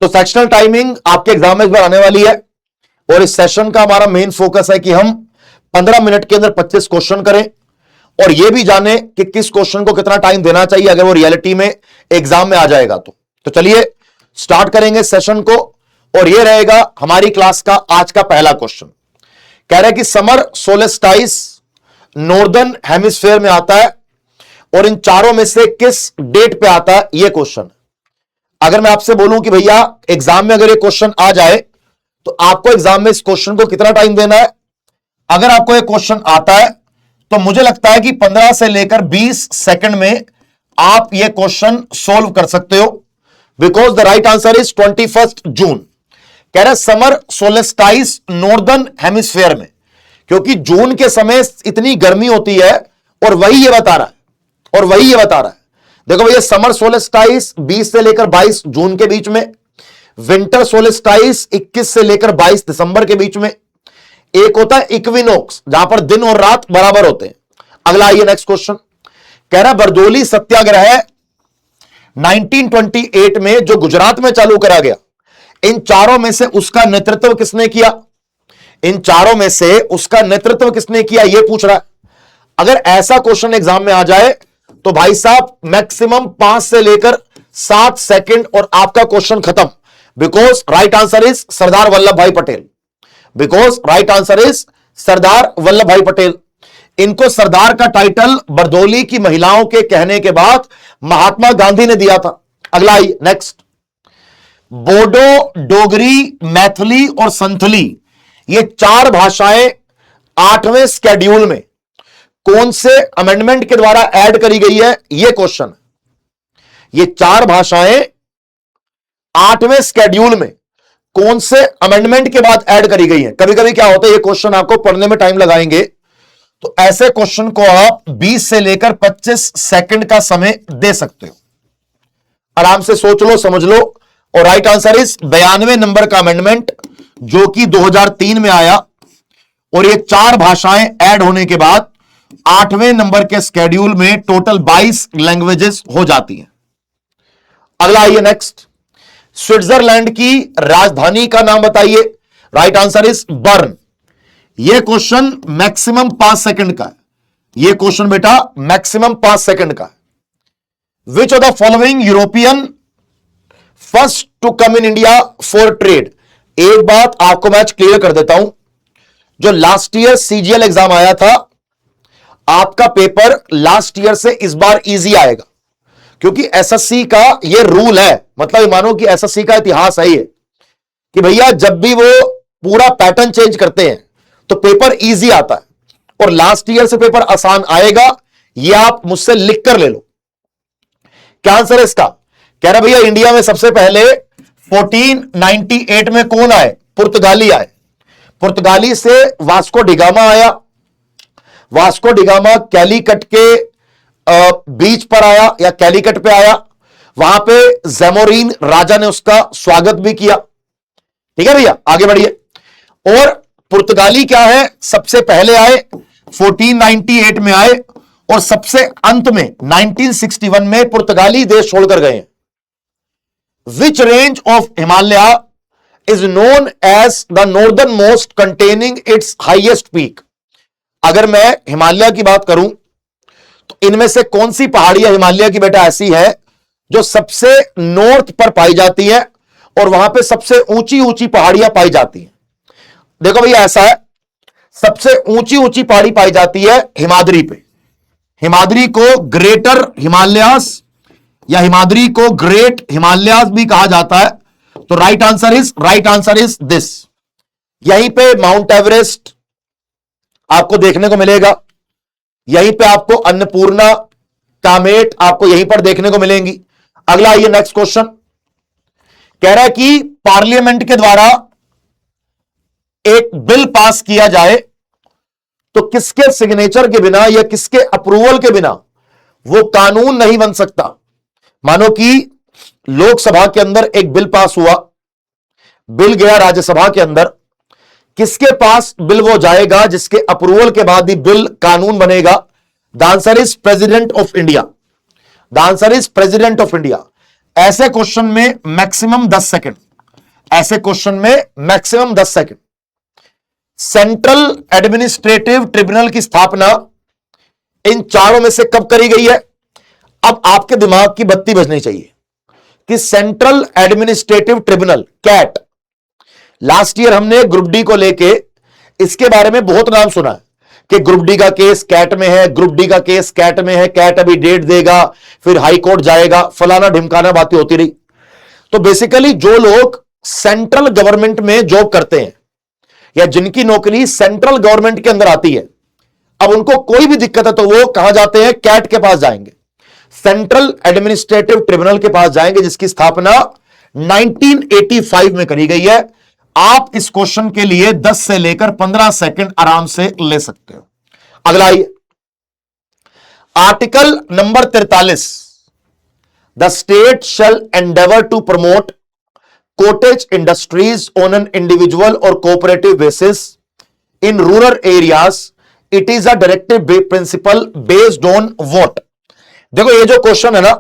तो sectional timing आपके exam में इस बार आने वाली है और इस सेशन का हमारा मेन फोकस है कि हम 15 मिनट के अंदर 25 क्वेश्चन करें और यह भी जाने कि किस क्वेश्चन को कितना टाइम देना चाहिए अगर वो रियलिटी में एग्जाम में आ जाएगा। तो चलिए स्टार्ट करेंगे सेशन को और यह रहेगा हमारी क्लास का आज का पहला क्वेश्चन। कह रहा है कि समर सोलेस्टाइस नॉर्दर्न हेमिस्फीयर में आता है और इन चारों में से किस डेट पे आता है, यह क्वेश्चन। अगर मैं आपसे बोलूं कि भैया एग्जाम में अगर ये क्वेश्चन आ जाए तो आपको एग्जाम में इस क्वेश्चन को कितना टाइम देना है, अगर आपको ये क्वेश्चन आता है तो मुझे लगता है कि 15 से लेकर 20 सेकंड में आप ये क्वेश्चन सोल्व कर सकते हो, because the right answer is 21 जून। कह रहे समर सोलेस्टाइस नॉर्दर्न हेमिस्फीयर में, क्योंकि जून के समय इतनी गर्मी होती है और वही ये बता रहा है। देखो भैया समर सोलेस्टाइस 20 से लेकर 22 जून के बीच में, विंटर सोलेस्टाइस 21 से लेकर 22 दिसंबर के बीच में, एक होता है इक्विनोक्स जहां पर दिन और रात बराबर होते हैं। अगला आइए नेक्स्ट क्वेश्चन। कह रहा बरदोली सत्याग्रह 1928 में जो गुजरात में चालू करा गया, इन चारों में से उसका नेतृत्व किसने किया, यह पूछ रहा है। अगर ऐसा क्वेश्चन एग्जाम में आ जाए तो भाई साहब मैक्सिमम 5 से लेकर 7 सेकंड और आपका क्वेश्चन खत्म, because right answer is Sardar Vallabh भाई पटेल। इनको सरदार का टाइटल बरदोली की महिलाओं के कहने के बाद महात्मा गांधी ने दिया था। अगला आइए नेक्स्ट। बोडो, डोगरी, मैथिली और संथली, ये 4 भाषाएं 8वें स्केड्यूल में कौन से अमेंडमेंट के द्वारा ऐड करी गई है, यह क्वेश्चन। ये 4 भाषाएं 8वें स्केड्यूल में कौन से अमेंडमेंट के बाद ऐड करी गई हैं। कभी कभी क्या होता है, ये क्वेश्चन आपको पढ़ने में टाइम लगाएंगे तो ऐसे क्वेश्चन को आप 20 से लेकर 25 सेकंड का समय दे सकते हो। आराम से सोच लो, समझ लो। और राइट आंसर इज 92 नंबर का अमेंडमेंट जो कि 2003 में आया और ये 4 भाषाएं ऐड होने के बाद 8वें नंबर के स्केड्यूल में टोटल 22 लैंग्वेजेस हो जाती हैं। अगला आइए नेक्स्ट। स्विट्जरलैंड की राजधानी का नाम बताइए। Right answer is burn. यह क्वेश्चन मैक्सिमम 5 सेकंड का है। यह क्वेश्चन बेटा मैक्सिमम 5 सेकंड का है। Which of the following European first to come in India for trade. एक बात आपको मैं क्लियर कर देता हूं, जो लास्ट ईयर सीजीएल एग्जाम आया था, आपका पेपर लास्ट ईयर से इस बार इजी आएगा, क्योंकि एसएससी का ये रूल है। मतलब मानो कि एसएससी का इतिहास है ये कि भैया जब भी वो पूरा पैटर्न चेंज करते हैं तो पेपर इजी आता है और लास्ट ईयर से पेपर आसान आएगा। ये आप मुझसे लिख कर ले लो। क्या आंसर है इसका? कह रहा भैया इंडिया में सबसे पहले 1498 में कौन आए? पुर्तगाली आए। पुर्तगाली से वास्को डिगामा आया। वास्को डिगामा कैलीकट के बीच पर आया या कैलीकट पे आया। वहां पे ज़ैमोरीन राजा ने उसका स्वागत भी किया। ठीक है भैया, आगे बढ़िए। और पुर्तगाली क्या है, सबसे पहले आए 1498 में आए और सबसे अंत में 1961 में पुर्तगाली देश छोड़कर गए। Which range of Himalaya is known as the northern most containing its highest peak. अगर मैं हिमालय की बात करूं तो इनमें से कौन सी पहाड़ियां हिमालय की बेटा ऐसी है जो सबसे नॉर्थ पर पाई जाती है और वहां पे सबसे ऊंची ऊंची पहाड़ियां पाई जाती हैं। देखो भैया ऐसा है, सबसे ऊंची ऊंची पहाड़ी पाई जाती है हिमाद्री पे। हिमाद्री को ग्रेटर हिमालयास या हिमाद्री को ग्रेट हिमालयास भी कहा जाता है। तो राइट आंसर इज दिस। यहीं पे माउंट एवरेस्ट आपको देखने को मिलेगा, यहीं पे आपको अन्नपूर्णा, कामेट आपको यहीं पर देखने को मिलेंगी। अगला आइए नेक्स्ट क्वेश्चन। कह रहा है कि पार्लियामेंट के द्वारा एक बिल पास किया जाए तो किसके सिग्नेचर के बिना या किसके अप्रूवल के बिना वो कानून नहीं बन सकता। मानो कि लोकसभा के अंदर एक बिल पास हुआ, बिल गया राज्यसभा के अंदर, किसके पास बिल वो जाएगा जिसके अप्रूवल के बाद ही बिल कानून बनेगा? The answer is president of India. The answer is president of India. ऐसे क्वेश्चन में मैक्सिमम 10 सेकंड, ऐसे क्वेश्चन में maximum 10 second. Central administrative tribunal की स्थापना इन चारों में से कब करी गई है? अब आपके दिमाग की बत्ती बजनी चाहिए कि central administrative tribunal CAT, last year हमने ग्रुप डी को लेके इसके बारे में बहुत नाम सुना है कि ग्रुप डी का केस कैट में है, ग्रुप डी का केस कैट में है, कैट अभी डेट देगा, फिर हाई कोर्ट जाएगा, फलाना ढिमकाना बातें होती रही। तो बेसिकली जो लोग सेंट्रल गवर्नमेंट में जॉब करते हैं या जिनकी नौकरी सेंट्रल गवर्नमेंट के अंदर आती है, अब उनको कोई भी दिक्कत है तो वो कहां जाते हैं? कैट के पास जाएंगे, सेंट्रल एडमिनिस्ट्रेटिव ट्रिब्यूनल के पास जाएंगे, जिसकी स्थापना 1985 में करी गई है। आप इस क्वेश्चन के लिए 10 से लेकर 15 सेकंड आराम से ले सकते हो। अगला आइए, article number 43, the state shall endeavour to promote cottage industries on an individual or cooperative basis in rural areas. It is a directive principle based on what? देखो ये जो क्वेश्चन है ना,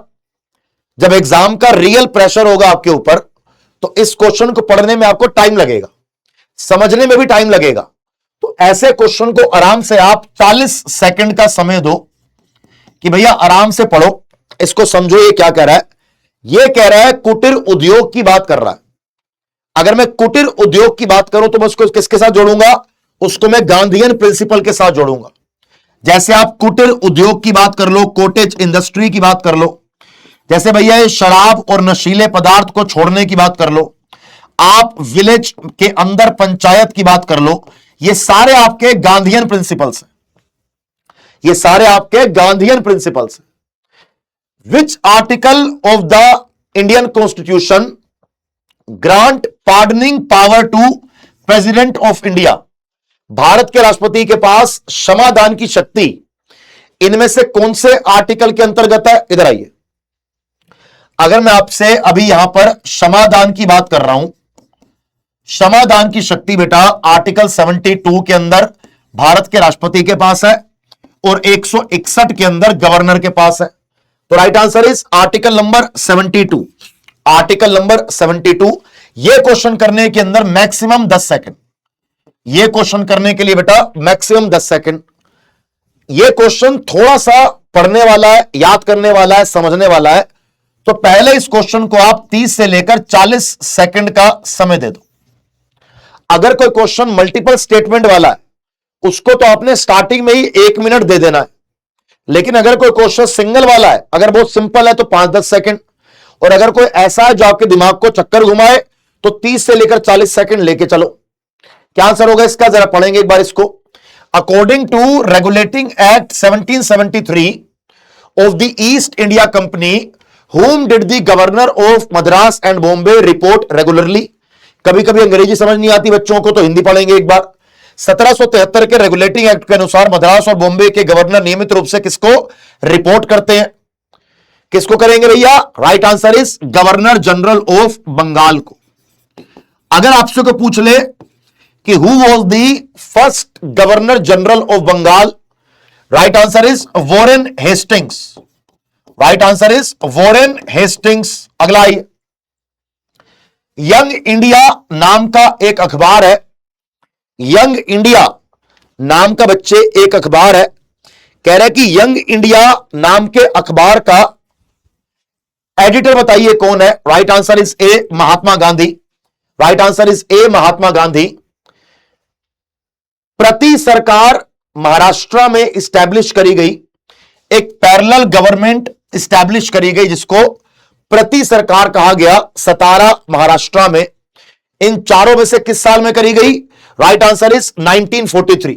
जब एग्जाम का रियल प्रेशर होगा आपके ऊपर तो इस क्वेश्चन को पढ़ने में आपको टाइम लगेगा, समझने में भी टाइम लगेगा। तो ऐसे क्वेश्चन को आराम से आप 40 सेकंड का समय दो कि भैया आराम से पढ़ो, इसको समझो ये क्या कह रहा है। ये कह रहा है कुटीर उद्योग की बात कर रहा है। अगर मैं कुटीर उद्योग की बात करूं तो मैं उसको किसके साथ जोड़ूंगा? उसको मैं गांधीयन प्रिंसिपल के साथ जोड़ूंगा। जैसे आप कुटीर उद्योग की बात कर लो, कॉटेज इंडस्ट्री की बात कर लो, जैसे भैया ये शराब और नशीले पदार्थ को छोड़ने की बात कर लो, आप विलेज के अंदर पंचायत की बात कर लो, ये सारे आपके गांधीयन प्रिंसिपल्स हैं, ये सारे आपके गांधीयन प्रिंसिपल्स हैं। Which article of the Indian constitution grant pardoning power to president of India? Bharat के राष्ट्रपति के पास क्षमादान की शक्ति इनमें से कौन से आर्टिकल के अंतर्गत है? इधर आइए, अगर मैं आपसे अभी यहां पर क्षमादान की बात कर रहा हूं, क्षमादान की शक्ति बेटा आर्टिकल 72 के अंदर भारत के राष्ट्रपति के पास है और 161 के अंदर गवर्नर के पास है। तो right answer is article number 72। Article number 72। यह क्वेश्चन करने के अंदर मैक्सिमम 10 सेकंड, यह क्वेश्चन करने के लिए बेटा मैक्सिमम 10 सेकंड। यह क्वेश्चन थोड़ा सा पढ़ने वाला है, याद करने वाला है, समझने वाला है, तो पहले इस क्वेश्चन को आप 30 से लेकर 40 सेकंड का समय दे दो। अगर कोई क्वेश्चन मल्टीपल स्टेटमेंट वाला है उसको तो आपने स्टार्टिंग में ही 1 मिनट दे देना है, लेकिन अगर कोई क्वेश्चन सिंगल वाला है, अगर बहुत सिंपल है तो 5-10 सेकंड, और अगर कोई ऐसा है जो आपके दिमाग को चक्कर घुमाए तो 30 से लेकर 40 सेकंड लेके चलो। क्या आंसर होगा इसका? जरा पढ़ेंगे एक बार इसको। According to regulating act 1773 of the East India company, whom did the governor of Madras and Bombay report regularly? कभी कभी अंग्रेजी समझ नहीं आती बच्चों को तो हिंदी पढ़ेंगे एक बार। 1773 के रेगुलेटिंग एक्ट के अनुसार मद्रास और बॉम्बे के गवर्नर नियमित रूप से किसको रिपोर्ट करते हैं? किसको करेंगे भैया? Right answer is governor general of Bengal को। अगर आपसे को पूछ ले कि who was the first governor general of Bengal, right answer is Warren Hastings. Right answer is Warren Hastings. अगला आइए, यंग इंडिया नाम का एक अखबार है, यंग इंडिया नाम का बच्चे एक अखबार है, कह रहे कि यंग इंडिया नाम के अखबार का एडिटर बताइए कौन है? Right answer is A Mahatma Gandhi. Right answer is A Mahatma Gandhi. प्रति सरकार महाराष्ट्र में इस्टेब्लिश करी गई एक पैरेलल गवर्नमेंट इस्टेब्लिश करी गई जिसको प्रति सरकार कहा गया, सतारा महाराष्ट्र में। इन चारों में से किस साल में करी गई? Right answer is 1943।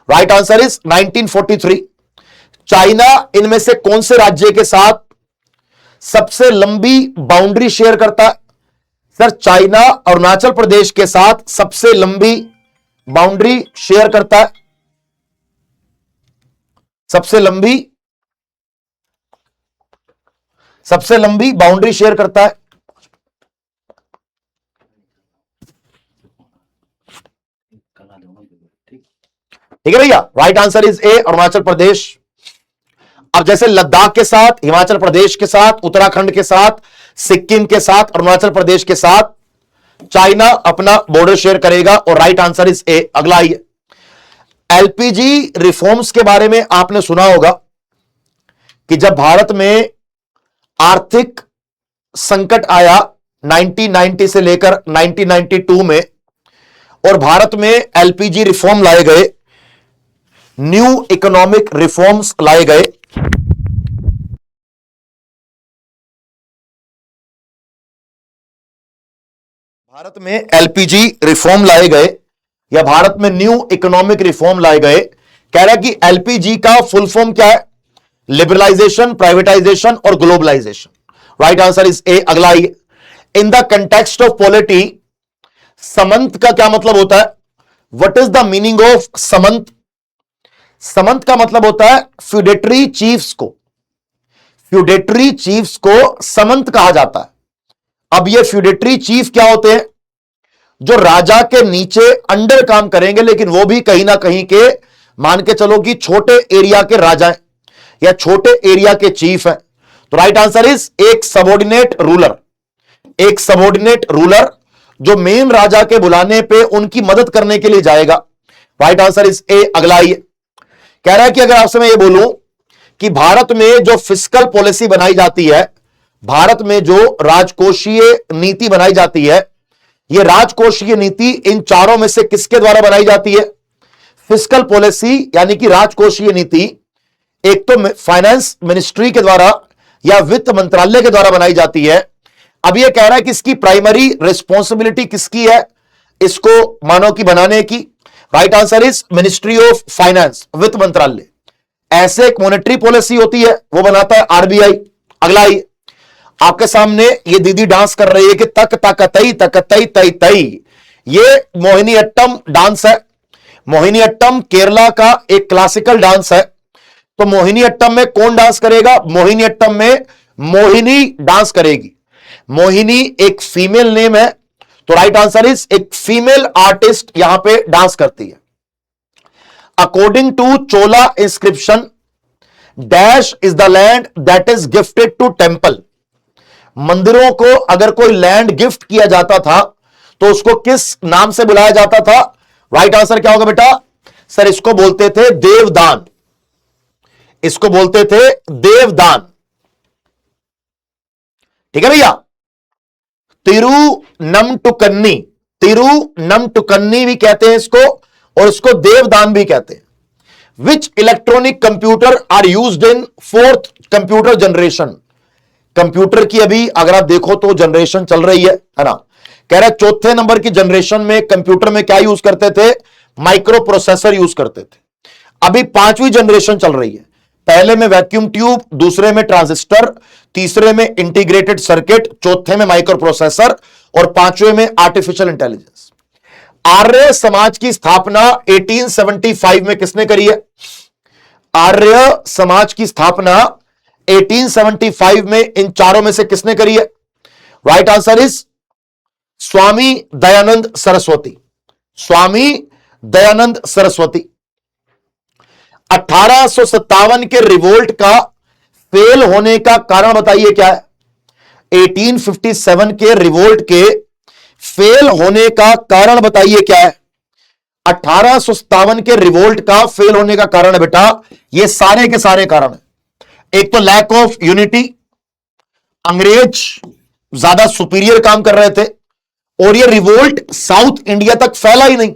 Right answer is 1943। China इनमें से कौन से राज्य के साथ सबसे लंबी बाउंड्री शेयर करता है? सर चाइना अरुणाचल प्रदेश के साथ सबसे लंबी बाउंड्री शेयर करता है, सबसे लंबी बाउंड्री शेयर करता है। ठीक है भैया, right answer is A Arunachal Pradesh. अब जैसे लद्दाख के साथ, हिमाचल प्रदेश के साथ, उत्तराखंड के साथ, सिक्किम के साथ, अरुणाचल प्रदेश के साथ चाइना अपना बॉर्डर शेयर करेगा और राइट आंसर इज ए। अगला आइए, एलपीजी रिफॉर्म्स के बारे में आपने सुना होगा कि जब भारत में आर्थिक संकट आया 1990 से लेकर 1992 में और भारत में एलपीजी रिफॉर्म लाए गए, न्यू इकोनॉमिक रिफॉर्म्स लाए गए। भारत में एलपीजी रिफॉर्म लाए गए या भारत में न्यू इकोनॉमिक रिफॉर्म लाए गए। कह रहा है कि एलपीजी का फुल फॉर्म क्या है? लिबरलाइजेशन, प्राइवेटाइजेशन और globalisation. Right answer is A. अगला आइए, in the context of polity समंत का क्या मतलब होता है? What is the meaning of samant? समंत का मतलब होता है फ्यूडेटरी चीफ्स को, फ्यूडेटरी चीफ्स को समंत कहा जाता है। अब ये फ्यूडेटरी चीफ क्या होते हैं? जो राजा के नीचे अंडर काम करेंगे, लेकिन वो भी कहीं ना कहीं के मान के चलो कि छोटे एरिया के राजा हैं या छोटे एरिया के चीफ हैं। तो राइट आंसर इज एक सबॉर्डिनेट रूलर, एक सबॉर्डिनेट रूलर जो मेन राजा के बुलाने पे उनकी मदद करने के लिए जाएगा। Right answer is A. अगला आइए, कह रहा है कि अगर आपसे मैं ये बोलूं कि भारत में जो फिस्कल पॉलिसी बनाई जाती है, भारत में जो राजकोषीय नीति बनाई जाती है, यह राजकोषीय नीति इन चारों में से किसके द्वारा बनाई जाती है? फिस्कल पॉलिसी यानी कि राजकोषीय नीति एक तो फाइनेंस मिनिस्ट्री के द्वारा या वित्त मंत्रालय के द्वारा बनाई जाती है। अब यह कह रहा है कि इसकी प्राइमरी रिस्पॉन्सिबिलिटी किसकी है इसको मानो कि बनाने की? Right answer is ministry of finance, वित्त मंत्रालय। ऐसे एक मॉनेटरी पॉलिसी होती है, वो बनाता है आरबीआई। अगला आइए, आपके सामने ये दीदी डांस कर रही है कि तक तक तई तक तई तई तई। ये मोहिनी अट्टम डांस है। मोहिनी अट्टम केरला का एक क्लासिकल डांस है। तो मोहिनी अट्टम में कौन डांस करेगा? मोहिनी अट्टम में मोहिनी डांस करेगी। मोहिनी एक फीमेल नेम है, तो राइट आंसर इज एक फीमेल आर्टिस्ट यहां पे डांस करती है। According to Chola inscription, dash is the land that is gifted to temple. मंदिरों को अगर कोई लैंड गिफ्ट किया जाता था तो उसको किस नाम से बुलाया जाता था? राइट आंसर क्या होगा बेटा? सर इसको बोलते थे देवदान, इसको बोलते थे देवदान। ठीक है भैया। तिरुनमटुकन्नी, तिरुनमटुकन्नी भी कहते हैं इसको और इसको देवदान भी कहते हैं। Which electronic computer are used in fourth computer generation? Computer की अभी अगर आप देखो तो जनरेशन चल रही है ना। कह रहा है चौथे नंबर की जनरेशन में कंप्यूटर में क्या यूज करते थे? माइक्रो प्रोसेसर यूज करते थे। अभी पांचवी जनरेशन चल रही है। पहले में वैक्यूम ट्यूब, दूसरे में ट्रांजिस्टर, तीसरे में इंटीग्रेटेड सर्किट, चौथे में माइक्रो प्रोसेसर और पांचवें में आर्टिफिशियल इंटेलिजेंस। आर्य समाज की स्थापना 1875 में किसने करी है? आर्य समाज की स्थापना 1875 में इन चारों में से किसने करी है? Right answer is Swami Dayanand Saraswati, Swami Dayanand Saraswati. 1857 के रिवोल्ट का फेल होने का कारण बताइए क्या है? 1857 के रिवोल्ट के फेल होने का कारण बताइए क्या है? 1857 के रिवोल्ट का फेल होने का कारण है बेटा, ये सारे के सारे कारण है। एक तो लैक ऑफ यूनिटी, अंग्रेज ज्यादा सुपीरियर काम कर रहे थे और ये रिवोल्ट साउथ इंडिया तक फैला ही नहीं।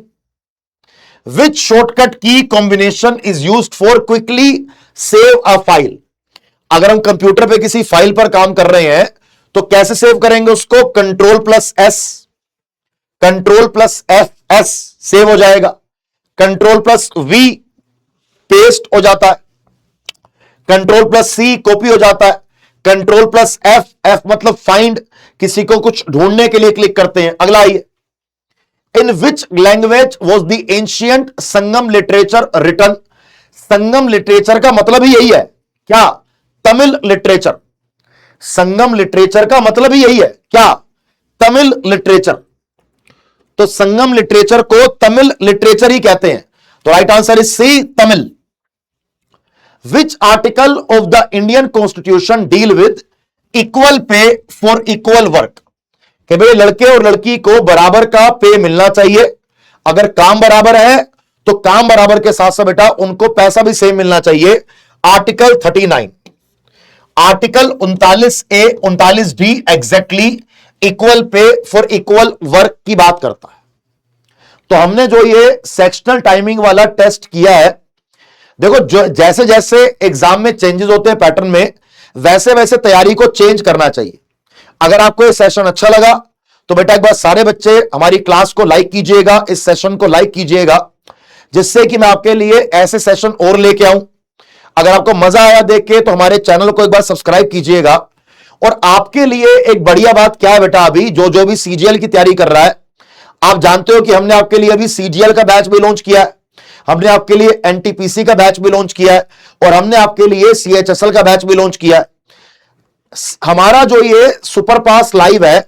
विच शॉर्टकट की combination is used for quickly save a file? अगर हम कंप्यूटर पे किसी फाइल पर काम कर रहे हैं तो कैसे सेव करेंगे उसको? Control plus S, control plus F, S save हो जाएगा। कंट्रोल प्लस वी पेस्ट हो जाता है, कंट्रोल प्लस सी कॉपी हो जाता है, कंट्रोल प्लस एफ, एफ मतलब फाइंड, किसी को कुछ ढूंढने के लिए क्लिक करते हैं। अगला आइए, in which language was the ancient Sangam literature written? Sangam literature का मतलब ही यही है क्या? तमिल लिटरेचर। संगम लिटरेचर का मतलब ही यही है क्या? तमिल लिटरेचर। तो संगम लिटरेचर को तमिल लिटरेचर ही कहते हैं। तो right answer is C, Tamil. Which article of the Indian constitution deal with equal pay for equal work? कि भाई लड़के और लड़की को बराबर का पे मिलना चाहिए। अगर काम बराबर है तो काम बराबर के साथ साथ बेटा उनको पैसा भी सेम मिलना चाहिए। Article 39, article 39A 39B exactly equal pay for equal work की बात करता है। तो हमने जो ये सेक्शनल टाइमिंग वाला टेस्ट किया है, देखो जो जैसे जैसे एग्जाम में चेंजेस होते हैं पैटर्न में, वैसे वैसे तैयारी को चेंज करना चाहिए। अगर आपको ये सेशन अच्छा लगा तो बेटा एक बार सारे बच्चे हमारी क्लास को लाइक कीजिएगा, इस सेशन को लाइक कीजिएगा, जिससे कि मैं आपके लिए ऐसे सेशन और लेके आऊं। अगर आपको मजा आया देख के तो हमारे चैनल को एक बार सब्सक्राइब कीजिएगा। और आपके लिए एक बढ़िया बात क्या है बेटा, अभी जो भी सीजीएल की तैयारी कर रहा है, आप जानते हो कि हमने आपके लिए अभी सीजीएल का बैच भी लॉन्च किया है, हमने आपके लिए एनटीपीसी का बैच भी लॉन्च किया है, और हमने आपके लिए सीएचएसएल का बैच भी लॉन्च किया है। हमारा जो ये सुपर पास लाइव है,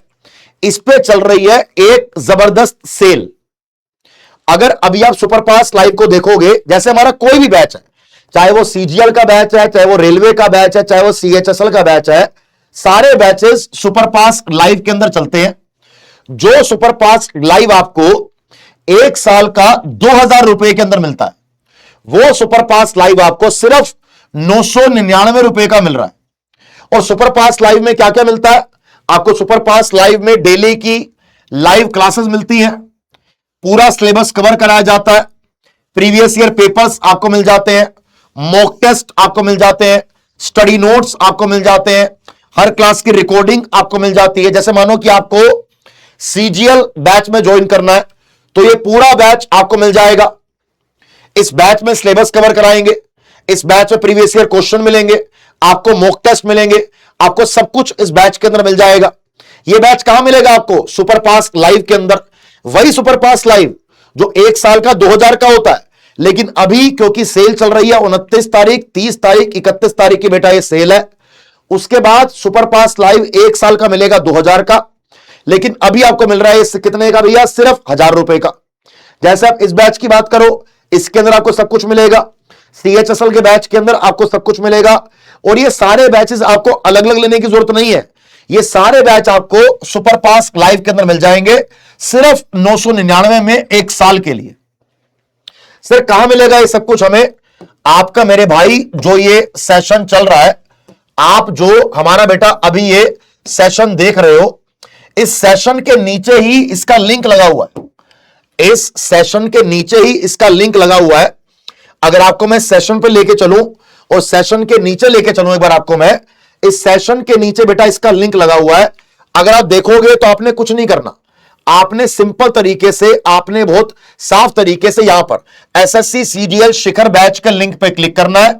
इस पे चल रही है एक जबरदस्त सेल। अगर अभी आप सुपर पास लाइव को देखोगे, जैसे हमारा कोई भी बैच है, चाहे वो सीजीएल का बैच है, चाहे वो रेलवे का बैच है, चाहे वो सीएचएसएल का बैच है, सारे बैचेस सुपर पास लाइव के अंदर चलते हैं। जो सुपर पास लाइव आपको एक साल का 2000 रुपए के अंदर मिलता है, वो सुपर पास लाइव आपको सिर्फ 999 रुपए का मिल रहा है। और सुपर पास लाइव में क्या क्या मिलता है आपको? सुपर पास लाइव में डेली की लाइव क्लासेस मिलती हैं, पूरा सिलेबस कवर कराया जाता है, प्रीवियस ईयर पेपर्स आपको मिल जाते हैं, मॉक टेस्ट आपको मिल जाते हैं, स्टडी नोट्स आपको मिल जाते हैं, हर क्लास की रिकॉर्डिंग आपको मिल जाती है। जैसे मानो कि आपको सीजीएल बैच में ज्वाइन करना है तो ये पूरा बैच आपको मिल जाएगा। इस बैच में सिलेबस कवर कराएंगे, इस बैच में प्रीवियस ईयर क्वेश्चन मिलेंगे, आपको मॉक टेस्ट मिलेंगे, आपको सब कुछ इस बैच के अंदर मिल जाएगा। ये बैच कहां मिलेगा आपको? सुपर पास लाइव के अंदर। वही सुपर पास लाइव जो एक साल का 2000 का होता है, लेकिन अभी क्योंकि सेल चल रही है 29 तारीख, 30 तारीख, 31 तारीख की बेटा ये सेल है। उसके बाद सुपर पास लाइव एक साल का मिलेगा 2000 का, लेकिन अभी आपको मिल रहा है इससे कितने का भैया? सिर्फ 1000 रुपए का। जैसे आप इस बैच की बात करो, इसके अंदर आपको सब कुछ मिलेगा, सीएचएसएल के बैच के अंदर आपको सब कुछ मिलेगा। और ये सारे बैचेस आपको अलग अलग लेने की जरूरत नहीं है, ये सारे बैच आपको सुपर पास लाइव के अंदर मिल जाएंगे सिर्फ 999 में एक साल के लिए। सर कहां मिलेगा ये सब कुछ हमें? आपका मेरे भाई जो ये सेशन चल रहा है, आप जो हमारा बेटा अभी ये सेशन देख रहे हो, इस सेशन के नीचे ही इसका लिंक लगा हुआ है, इस सेशन के नीचे ही इसका लिंक लगा हुआ है। अगर आपको मैं सेशन पे लेके चलूं और सेशन के नीचे लेके चलूं एक बार आपको मैं, इस सेशन के नीचे बेटा इसका लिंक लगा हुआ है। अगर आप देखोगे तो आपने कुछ नहीं करना, आपने सिंपल तरीके से, आपने बहुत साफ तरीके से यहां पर एसएससी सीजीएल शिखर बैच के लिंक पे क्लिक करना है।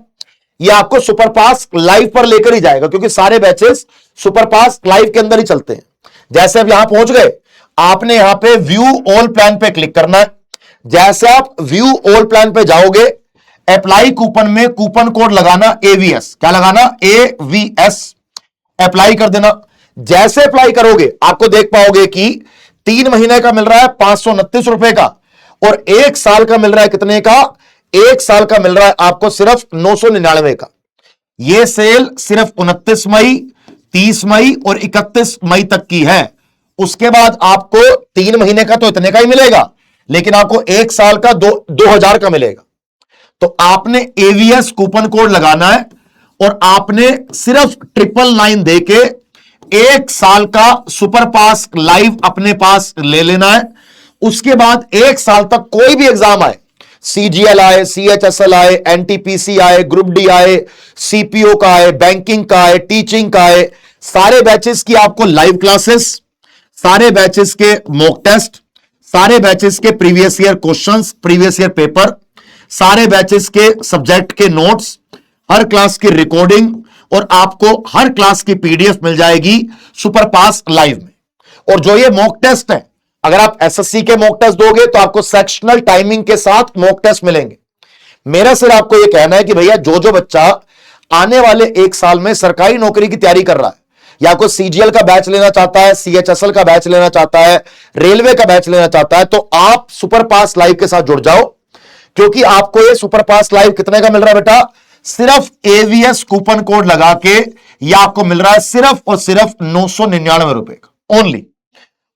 यह आपको सुपर पास लाइव पर लेकर ही जाएगा, क्योंकि सारे बैचेस सुपर पास लाइव के अंदर ही चलते हैं। जैसे आप यहां पहुंच गए, आपने यहां पे व्यू ऑल प्लान पे क्लिक करना है। जैसे आप व्यू ऑल प्लान पे जाओगे, अप्लाई कूपन में कूपन कोड लगाना एवीएस। क्या लगाना? एवीएस। अप्लाई कर देना। जैसे अप्लाई करोगे आपको देख पाओगे कि 3 महीने का मिल रहा है 529 रुपए का, और 1 साल का मिल रहा है कितने का? 1 साल का मिल रहा है आपको सिर्फ 999 का। यह सेल सिर्फ 29 मई, 30 मई और 31 मई तक की है। उसके बाद आपको 3 महीने का तो इतने का ही मिलेगा, लेकिन आपको 1 साल का 2000 का मिलेगा। तो आपने एवीएस कूपन कोड लगाना है और आपने सिर्फ 999 देके 1 साल का सुपर पास लाइव अपने पास ले लेना है। उसके बाद 1 साल तक कोई भी एग्जाम आए, सीजीएल आए, सीएचएसएल आए, एनटीपीसी आए, ग्रुप डी आए, सीपीओ का आए, बैंकिंग का आए, टीचिंग का आए, सारे बैचेस की आपको लाइव क्लासेस, सारे बैचेस के मॉक टेस्ट, सारे बैचेस के previous year questions, previous year paper, सारे बैचेस के सब्जेक्ट के नोट्स, हर क्लास की रिकॉर्डिंग, और आपको हर क्लास की पीडीएफ मिल जाएगी सुपर पास लाइव में। और जो ये मॉक टेस्ट है, अगर आप एसएससी के मॉक टेस्ट दोगे तो आपको सेक्शनल टाइमिंग के साथ मॉक टेस्ट मिलेंगे। मेरा सिर्फ आपको यह कहना है कि भैया जो बच्चा आने वाले 1 साल में सरकारी नौकरी की तैयारी कर रहा है, या कोई सीजीएल का बैच लेना चाहता है, सीएचएसएल का बैच लेना चाहता है, रेलवे का बैच लेना चाहता है, तो आप सुपर पास लाइव के साथ जुड़ जाओ, क्योंकि आपको ये सुपर पास लाइव कितने का मिल रहा है बेटा? सिर्फ एवीएस कूपन कोड लगा के यह आपको मिल रहा है सिर्फ और सिर्फ 999 रुपए का ओनली।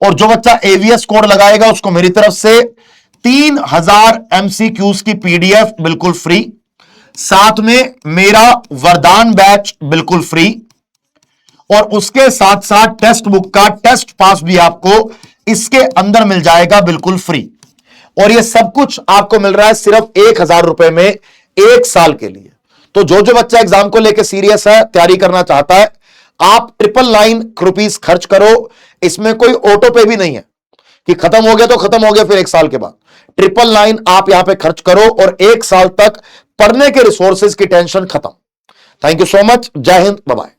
और जो बच्चा एवीएस कोड लगाएगा उसको मेरी तरफ से 3000 एमसीक्यूज की पीडीएफ बिल्कुल फ्री, साथ में मेरा वरदान बैच बिल्कुल फ्री, और उसके साथ साथ टेक्स्ट बुक का टेस्ट पास भी आपको इसके अंदर मिल जाएगा बिल्कुल फ्री। और ये सब कुछ आपको मिल रहा है सिर्फ 1000 रुपए में 1 साल के लिए। तो जो जो बच्चा एग्जाम को लेकर सीरियस है, तैयारी करना चाहता है, आप 999 रुपीस खर्च करो। इसमें कोई ऑटो पे भी नहीं है कि खत्म हो गया तो खत्म हो गया फिर 1 साल के बाद। 999 आप यहां पे खर्च करो और 1 साल तक पढ़ने के रिसोर्सेज की टेंशन खत्म। Thank you so much. जय हिंद, बाय बाय।